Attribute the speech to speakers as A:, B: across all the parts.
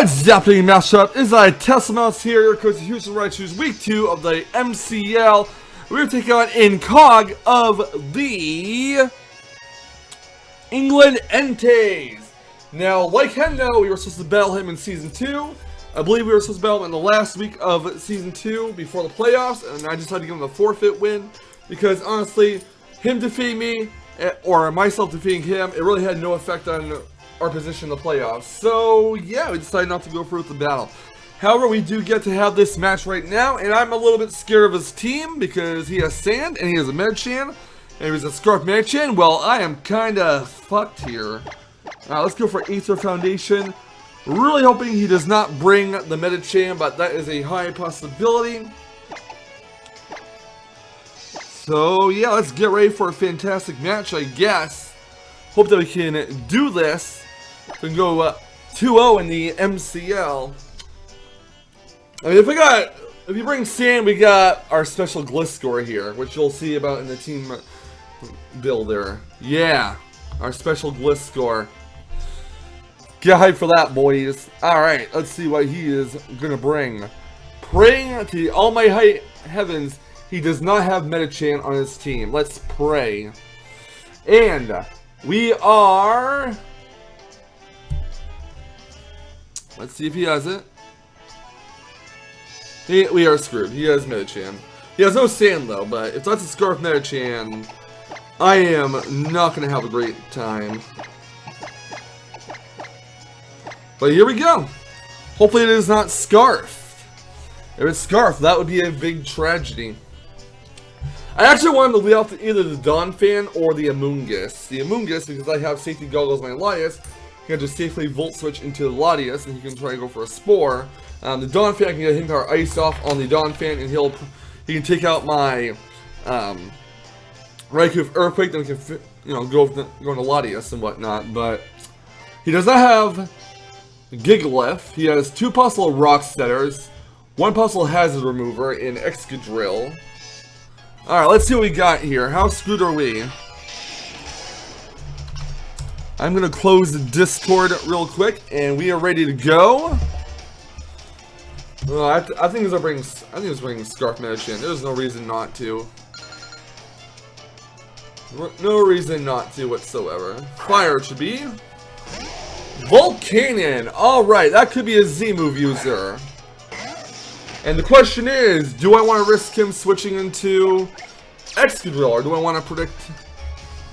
A: What's Zappening Mousetrap? Is I test mouse here, your coach Houston Right Shoes, week 2 of the MCL. We're taking on Incog of the England Enteis. Now, like Hendo, we were supposed to battle him in Season 2. I believe we were supposed to battle him in the last week of Season 2 before the playoffs, and I decided to give him a forfeit win because, honestly, him defeating me, or myself defeating him, it really had no effect on our position in the playoffs. So, yeah, we decided not to go through with the battle. However, we do get to have this match right now, and I'm a little bit scared of his team because he has Sand, and he has a Medicham, and he has a Scarf Medicham. Well, I am kind of fucked here. Let's go for Aether Foundation. Really hoping he does not bring the Medicham, but that is a high possibility. So, yeah, let's get ready for a fantastic match, I guess. Hope that we can do this. We can go 2-0 in the MCL. I mean, if you bring Sand, we got our special Gliss score here, which you'll see about in the team builder. Yeah, our special Gliss score. Get hyped for that, boys. Alright, let's see what he is gonna bring. Praying to the almighty heavens, he does not have Medicham on his team. Let's pray. And we are... Let's see if he has it. We are screwed. He has Medicham. He has no Sand, though, but if that's a Scarf Medicham, I am not going to have a great time. But here we go. Hopefully it is not Scarf. If it's Scarf, that would be a big tragedy. I actually wanted to lead off either the Dawn Fan or the Amoonguss. The Amoonguss, because I have safety goggles on my Elias, he can just safely Volt Switch into the Latias, and he can try and go for a Spore. The Dawn Fan, I can get him power Ice off on the Dawn Fan, and he can take out my Raikou with Earthquake, then we can go into Latias and whatnot. But he does not have Gigalith. He has 2 possible Rock Setters, 1 possible Hazard Remover in Excadrill. Alright, let's see what we got here. How screwed are we? I'm going to close the Discord real quick, and we are ready to go. Well, I think it's bringing Scarf Medicham. There's no reason not to. No reason not to whatsoever. Fire it should be. Volcanon! Alright, that could be a Z-move user. And the question is, do I want to risk him switching into Excadrill, or do I want to predict...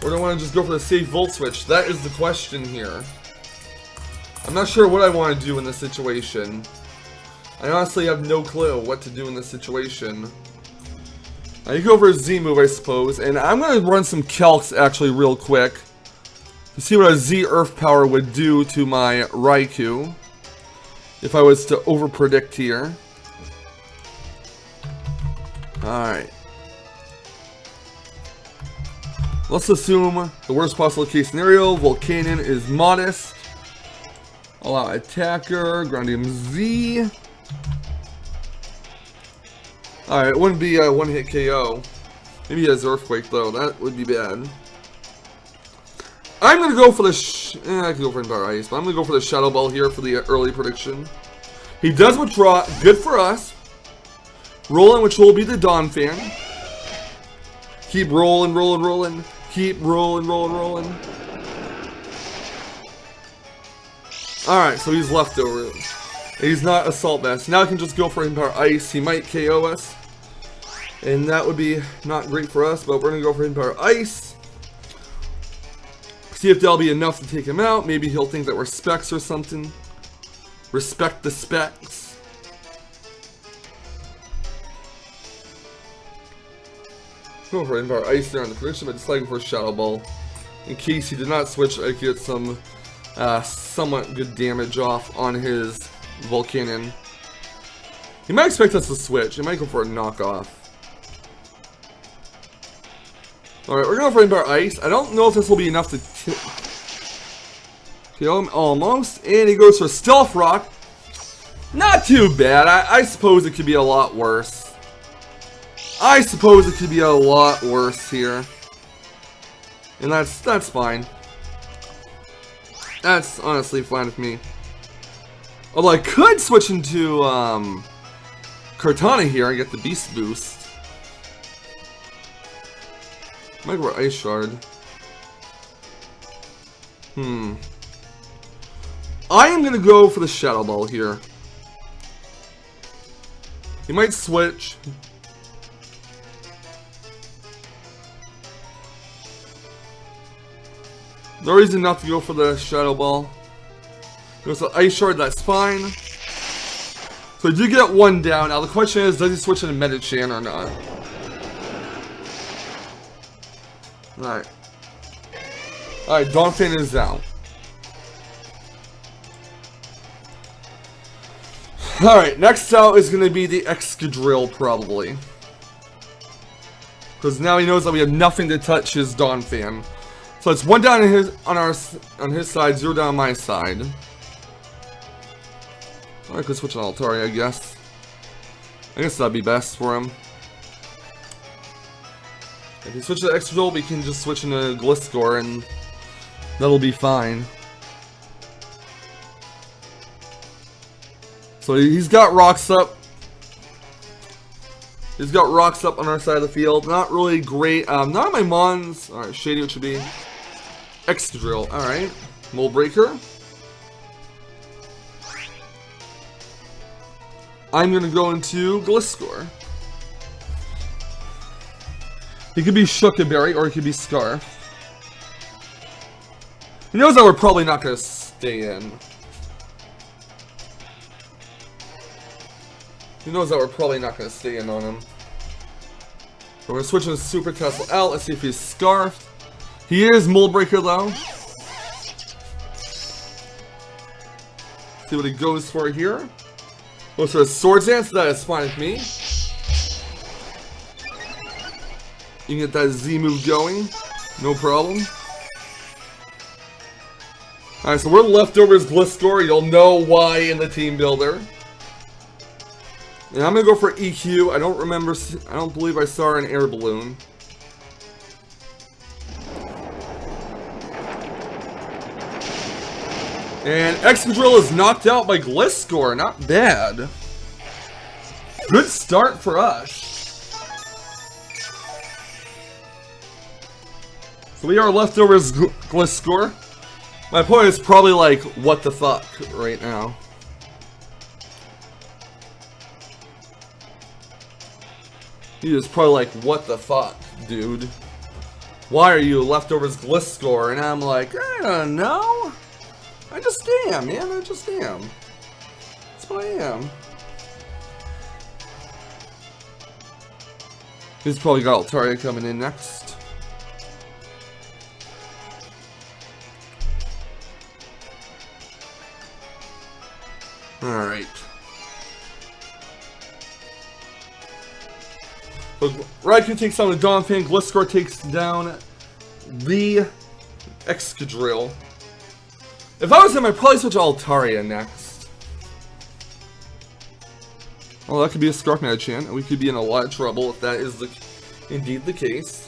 A: Or do I want to just go for the safe Volt Switch? That is the question here. I'm not sure what I want to do in this situation. I honestly have no clue what to do in this situation. I go for a Z move, I suppose. And I'm going to run some calcs actually real quick to see what a Z Earth Power would do to my Raikou if I was to over-predict here. Alright. Let's assume the worst possible case scenario. Volcanon is modest. Allow attacker. Groundium Z. Alright, it wouldn't be a one-hit KO. Maybe he has Earthquake, though. That would be bad. I'm going to go for the... I could go for Empower Ice, but I'm going to go for the Shadow Ball here for the early prediction. He does withdraw. Good for us. Rolling, which will be the Dawn Fan. Keep rolling, rolling, rolling. Keep rolling, rolling, rolling. Alright, so he's leftover. He's not Assault Vest. Now I can just go for Empower Ice. He might KO us. And that would be not great for us, but we're going to go for Empower Ice. See if that'll be enough to take him out. Maybe he'll think that we're Specs or something. Respect the Specs. Go for Empower Ice there on the prediction, but deciding for a Shadow Ball. In case he did not switch, I could get some somewhat good damage off on his Volcanon. He might expect us to switch. He might go for a knockoff. Alright, we're going for Empower Ice. I don't know if this will be enough to kill him. Almost. And he goes for Stealth Rock. Not too bad. I suppose it could be a lot worse. I suppose it could be a lot worse here. And that's fine. That's honestly fine with me. Although I could switch into Cortana here and get the Beast Boost. Might go for Ice Shard. I am gonna go for the Shadow Ball here. He might switch. No reason not to go for the Shadow Ball. Goes to Ice Shard, that's fine. So I do get one down. Now the question is, does he switch into Medicham or not? Alright. Alright, Donphan is out. Alright, next out is going to be the Excadrill, probably. Because now he knows that we have nothing to touch his Donphan. So it's one down on his side, 0 down on my side. I could switch on Altaria, I guess. I guess that'd be best for him. If he switches to Excadrill, we can just switch into Gliscor and that'll be fine. So he's got Rocks Up. He's got Rocks Up on our side of the field. Not really great. Not on my Mons. Alright, Shady, what should be? Excadrill. Alright. Mold Breaker. I'm gonna go into Gliscor. He could be Shookaberry or he could be Scarf. He knows that we're probably not gonna stay in. He knows that we're probably not going to stay in on him. So we're going to switch into Super Tesla out. Let's see if he's Scarfed. He is Mold Breaker though. See what he goes for here. Goes for a Swords Dance. That is fine with me. You can get that Z move going. No problem. Alright, so we're leftovers Gliscor. You'll know why in the team builder. And I'm gonna go for EQ. I don't believe I saw an air balloon. And Excadrill is knocked out by Gliscor. Not bad. Good start for us. So we are leftovers Gliscor. My opponent is probably like, what the fuck right now. He is probably like, what the fuck, dude? Why are you leftovers Gliscor? And I'm like, I don't know. I just am, man. I just am. That's what I am. He's probably got Altaria coming in next. Alright. So Raikou takes down the Donphan, Gliscor takes down the Excadrill. If I was him, I'd probably switch to Altaria next. Well, that could be a Scarf Medicham, and we could be in a lot of trouble if that is indeed the case.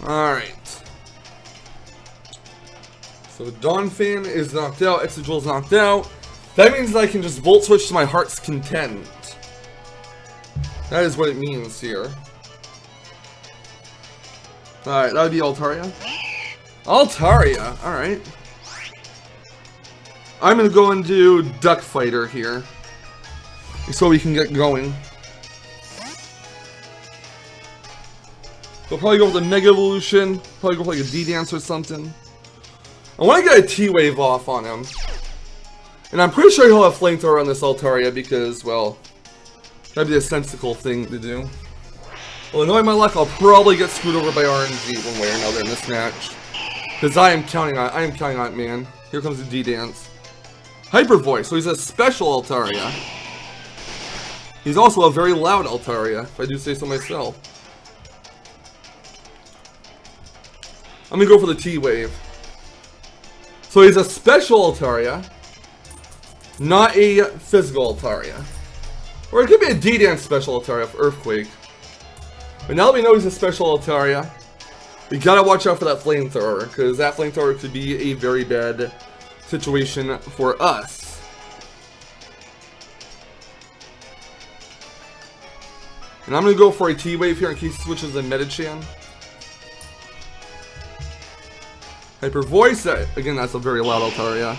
A: Alright. So Donphan is knocked out, Excadrill is knocked out. That means that I can just Volt Switch to my Heart's Content. That is what it means here. Alright, that would be Altaria. Altaria, alright. I'm gonna go into Duck Fighter here. So we can get going. We'll probably go with a Mega Evolution. Probably go for like a D-Dance or something. I want to get a T-Wave off on him. And I'm pretty sure he'll have Flamethrower on this Altaria because, well, that'd be a sensible thing to do. Well, knowing my luck, I'll probably get screwed over by RNG one way or another in this match. Because I am counting on it, man. Here comes the D-Dance. Hyper Voice, so he's a special Altaria. He's also a very loud Altaria, if I do say so myself. I'm gonna go for the T-Wave. So he's a special Altaria, not a physical Altaria. Or it could be a D-Dance special Altaria for Earthquake. But now that we know he's a special Altaria, we gotta watch out for that Flamethrower, because that Flamethrower could be a very bad situation for us. And I'm gonna go for a T-Wave here in case he switches to Medicham. Hyper Voice, again, that's a very loud Altaria.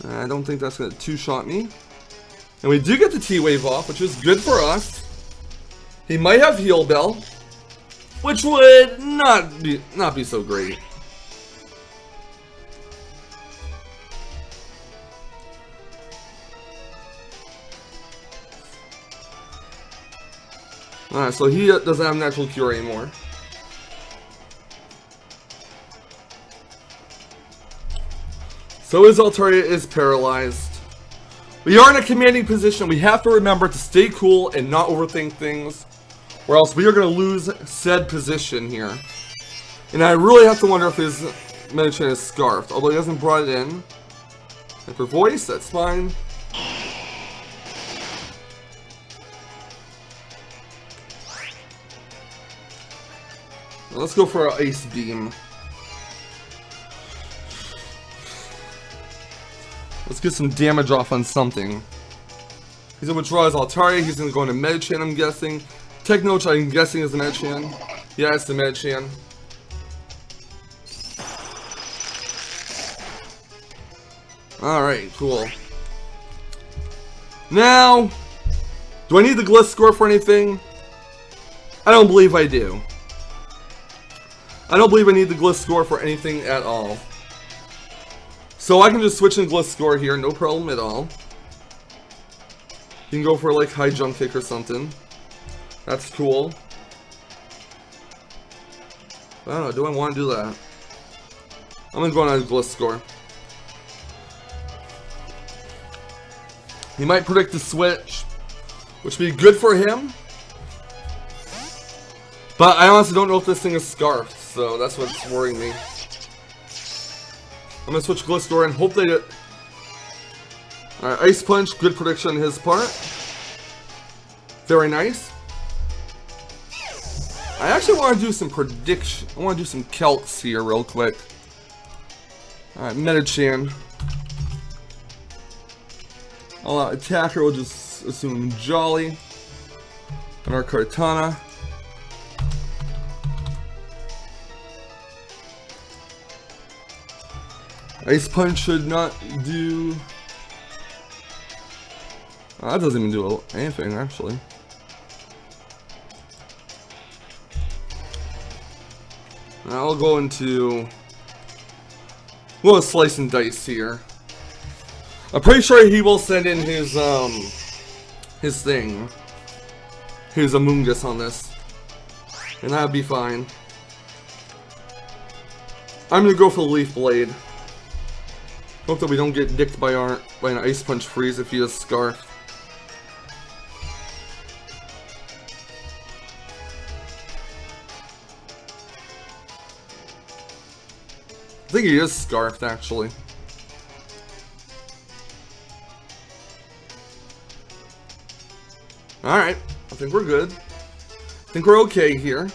A: I don't think that's gonna two-shot me. And we do get the T-Wave off, which is good for us. He might have Heal Bell, which would not be so great. Alright, so he doesn't have Natural Cure anymore. So his Altaria is paralyzed. We are in a commanding position. We have to remember to stay cool and not overthink things, or else we are going to lose said position here. And I really have to wonder if his Medicham is Scarfed, although he hasn't brought it in. Hyper Voice, that's fine. Let's go for an Ice Beam. Let's get some damage off on something. He's going to withdraw his Altaria. He's going to go into Medicham, I'm guessing. Techno, which I'm guessing is the Medicham. Yeah, it's the Medicham. Alright, cool. Now, do I need the Gliscor for anything? I don't believe I do. I don't believe I need the Gliscor for anything at all. So I can just switch in Gliscor here, no problem at all. You can go for like High Jump Kick or something. That's cool. I don't know, do I want to do that? I'm gonna go on Gliscor. He might predict the switch, which would be good for him. But I honestly don't know if this thing is Scarfed, so that's what's worrying me. I'm gonna switch Gliscor and hope they get... Alright, Ice Punch, good prediction on his part. Very nice. I actually want to do some prediction. I want to do some calcs here real quick. Alright, Medicham. Attacker will just assume Jolly. And our Kartana. Ice Punch should not do... Oh, that doesn't even do anything, actually. Now I'll go into... We'll slice and dice here. I'm pretty sure he will send in his thing. His Amoonguss on this. And that'll be fine. I'm gonna go for the Leaf Blade. Hope that we don't get dicked by an Ice Punch freeze if he is Scarfed. I think he is Scarfed, actually. Alright, I think we're good. I think we're okay here.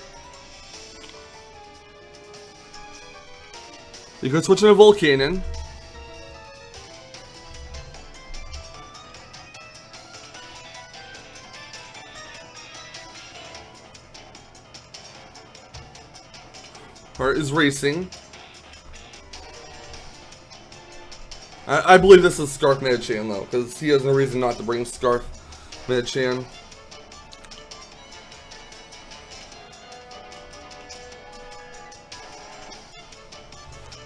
A: You could switch into Volcanon. Heart is racing. I believe this is Scarf Medicham though, because he has no reason not to bring Scarf Medicham.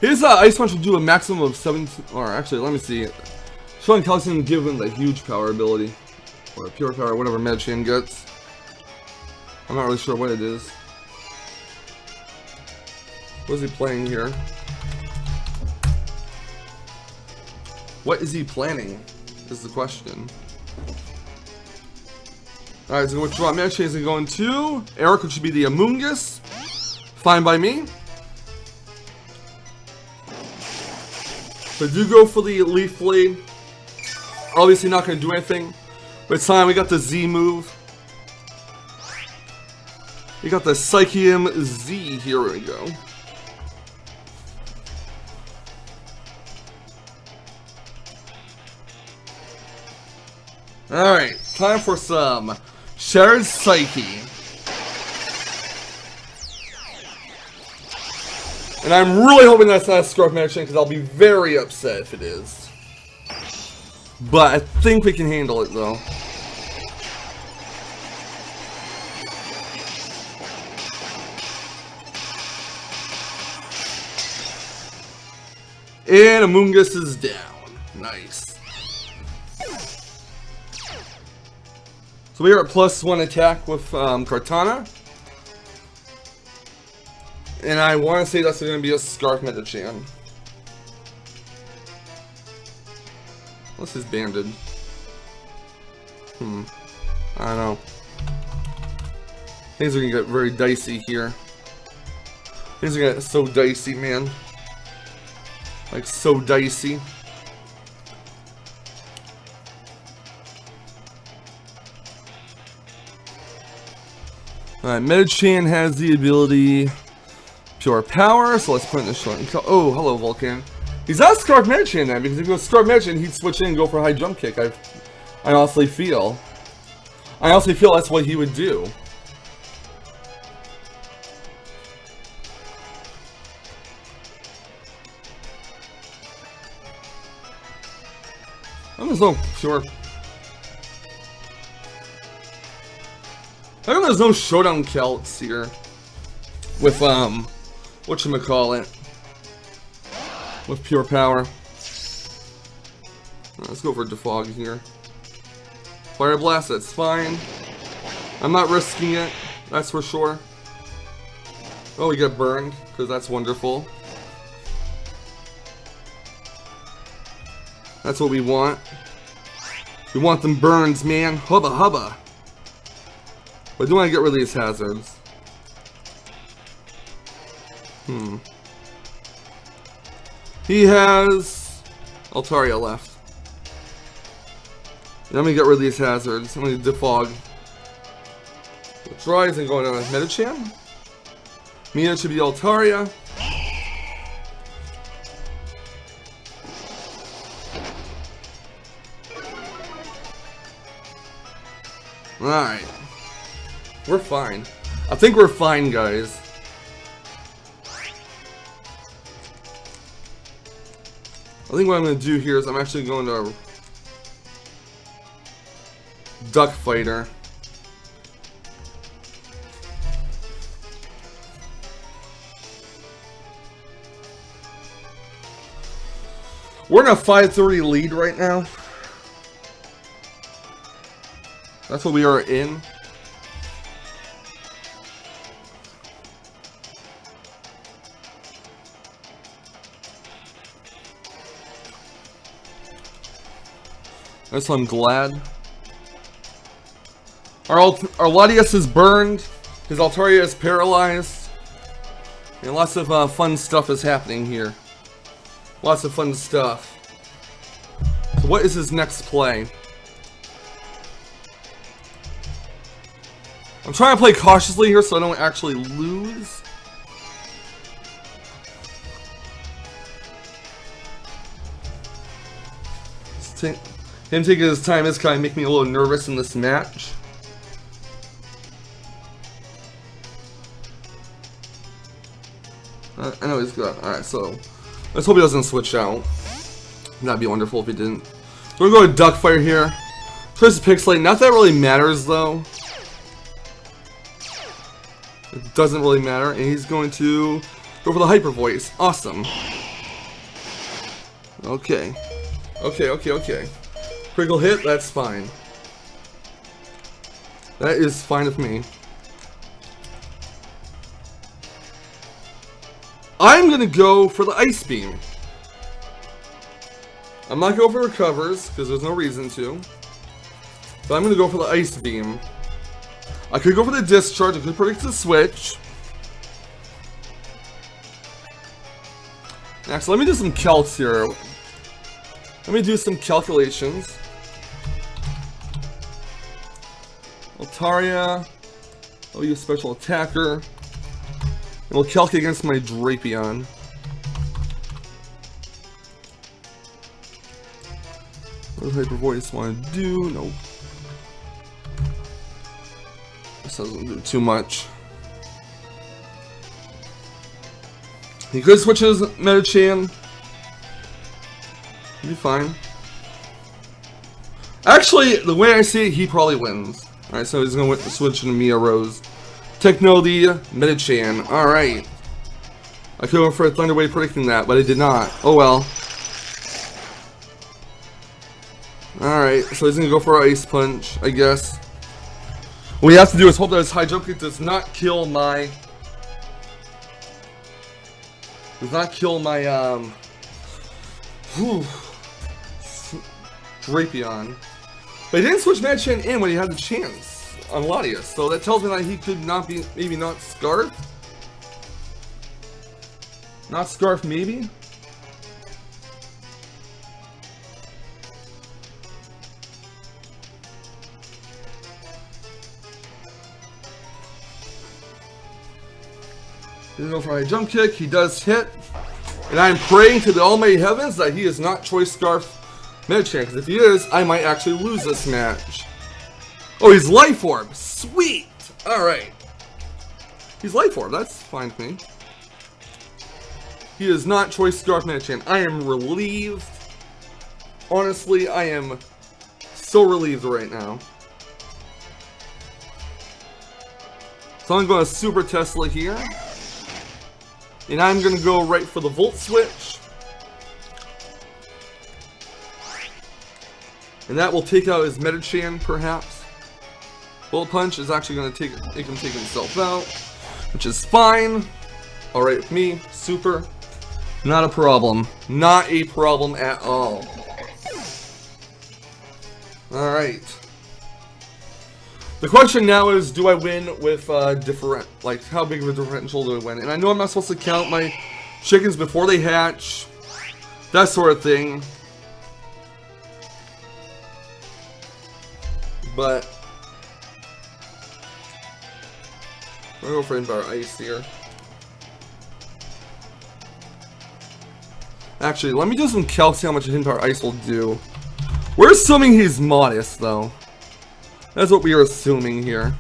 A: His Ice Punch will do a maximum of 7, or actually, let me see. Sean Calcium give him the huge power ability, or pure power, whatever Medicham gets. I'm not really sure what it is. What is he playing here? What is he planning? Is the question. Alright, so withdraw Medicham is going to Eric, which should be the Amoonguss. Fine by me. So I do go for the Leaf Blade. Obviously not going to do anything. But it's time we got the Z move. We got the Psychium Z. Here we go. Alright, time for some Shattered Psyche. And I'm really hoping that's not a Scarf Medicham, because I'll be very upset if it is. But I think we can handle it though. And Amoonguss is down. Nice. So we are at +1 attack with Kartana. And I want to say that's going to be a Scarf Medicham. What's his banded? I don't know. Things are going to get very dicey here. Things are going to get so dicey, man. Like, so dicey. Alright, Medicham has the ability Pure Power, so let's put in the short. Oh, hello, Vulcan. He's not Scarf Medicham then, because if he was Scarf Medicham, he'd switch in and go for a high jump kick. I honestly feel. That's what he would do. There's no pure. I know there's no showdown Celts here with whatchamacallit, with Pure Power. Let's go for Defog here. Fire Blast, that's fine. I'm not risking it, that's for sure. Oh, we got burned, because that's wonderful. That's what we want. We want them burns, man. Hubba hubba. But I do want to get rid of these hazards. He has Altaria left. And I'm gonna get rid of these hazards. I'm gonna defog. Withdraws and go down with Medicham. Mina should be Altaria. Alright. We're fine. I think we're fine, guys. I think what I'm going to do here is I'm actually going to Duck Fighter. We're in a 5-3 lead right now. That's what we are in. That's why I'm glad. Our Latias is burned. His Altaria is paralyzed. And lots of fun stuff is happening here. Lots of fun stuff. So what is his next play? I'm trying to play cautiously here so I don't actually lose. Him taking his time is kind of making me a little nervous in this match. I know he's good. Alright, so let's hope he doesn't switch out. That'd be wonderful if he didn't. So we're going to go to Duckfire here. Tries to pixelate. Not that really matters though. It doesn't really matter. And he's going to go for the Hyper Voice. Awesome. Okay. Okay. Critical hit, that's fine. That is fine with me. I'm gonna go for the Ice Beam. I'm not going for recovers, because there's no reason to. But I'm gonna go for the Ice Beam. I could go for the Discharge, I could predict the switch. Next, let me do some Celts here. Let me do some calculations. Altaria. I'll use special attacker. And we'll calculate against my Drapion. What does Hyper Voice want to do? Nope. This doesn't do too much. He could switch his Medicham. He'd be fine. Actually, the way I see it, he probably wins. Alright, so he's going to switch into Mia Rose. Techno the Medicham. Alright. I could have went for a Thunder Wave predicting that, but I did not. Oh well. Alright, so he's going to go for Ice Punch, I guess. What we have to do is hope that his high jump kick does not kill my... Drapion. But he didn't switch Medicham in when he had the chance on Latias, so that tells me that he could not be, maybe not Scarf? Not Scarf, maybe? He's going for a jump kick, he does hit. And I'm praying to the almighty heavens that he is not Choice Scarf Medicham, because if he is, I might actually lose this match. Oh, he's Life Orb! Sweet! Alright. He's Life Orb, that's fine with me. He is not Choice Scarf Medicham. I am relieved. Honestly, I am so relieved right now. So I'm going to Super Tesla here. And I'm going to go right for the Volt Switch. And that will take out his Medicham, perhaps. Volt Punch is actually going to make him take himself out, which is fine. Alright with me. Super. Not a problem. Not a problem at all. Alright. The question now is, do I win with different, like, how big of a differential do I win? And I know I'm not supposed to count my chickens before they hatch, that sort of thing. But I'm gonna go for Invar Ice here. Actually, let me do some calc, see how much Invar Ice will do. We're assuming he's modest, though. That's what we are assuming here.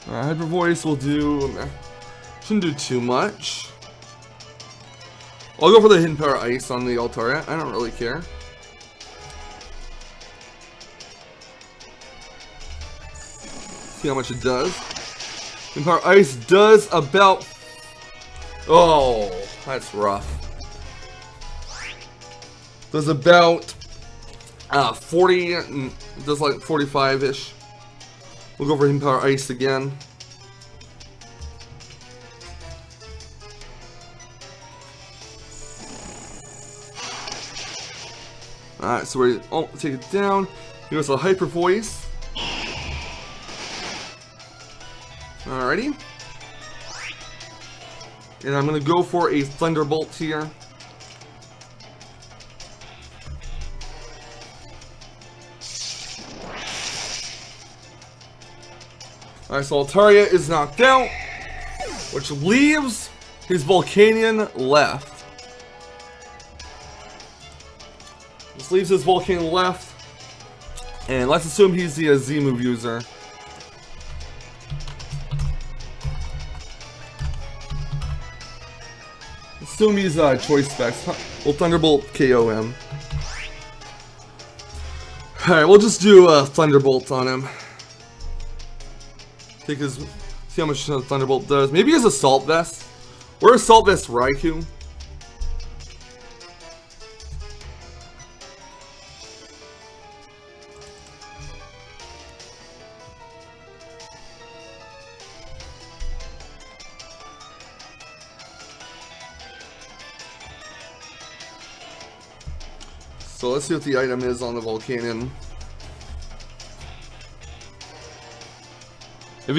A: Hyper Voice will do... shouldn't do too much. I'll go for the Hidden Power Ice on the Altaria. I don't really care. See how much it does. Hidden Power Ice does about... oh, that's rough. Does about... 40, does like 45-ish. We'll go for Hidden Power Ice again. Alright, so we take it down. Here goes a Hyper Voice. Alrighty. And I'm going to go for a Thunderbolt here. Alright, so Altaria is knocked out, which leaves his Volcanion left. This leaves his Volcanion left, and let's assume he's the Z-move user. Assume he's Choice Specs. We'll Thunderbolt KO him. Alright, we'll just do a Thunderbolt on him. Take his, see how much Thunderbolt does. Maybe his Assault Vest. Or Assault Vest Raikou. So let's see what the item is on the Volcanion. If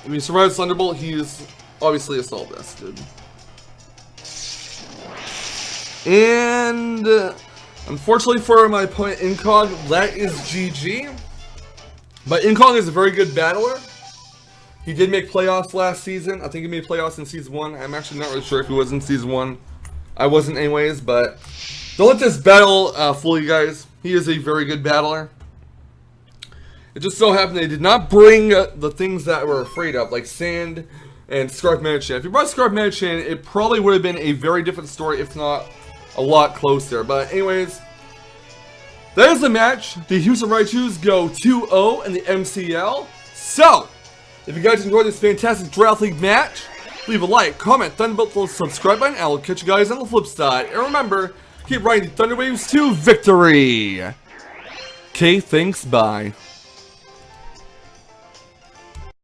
A: he survives Thunderbolt, he's obviously Assault Vested. And unfortunately for my opponent Incog, that is GG. But Incog is a very good battler. He did make playoffs last season. I think he made playoffs in Season 1. I'm actually not really sure if he was in Season 1. I wasn't anyways, but don't let this battle fool you guys. He is a very good battler. It just so happened they did not bring the things that we're afraid of, like Sand and Scarf Medicham. If you brought Scarf Medicham, it probably would have been a very different story, if not a lot closer. But anyways, that is the match. The Houston Raichus go 2-0 in the MCL. So, if you guys enjoyed this fantastic Draft League match, leave a like, comment, thumbs up, subscribe button, and I'll catch you guys on the flip side. And remember, keep riding the Thunder Waves to victory. Okay, thanks, bye.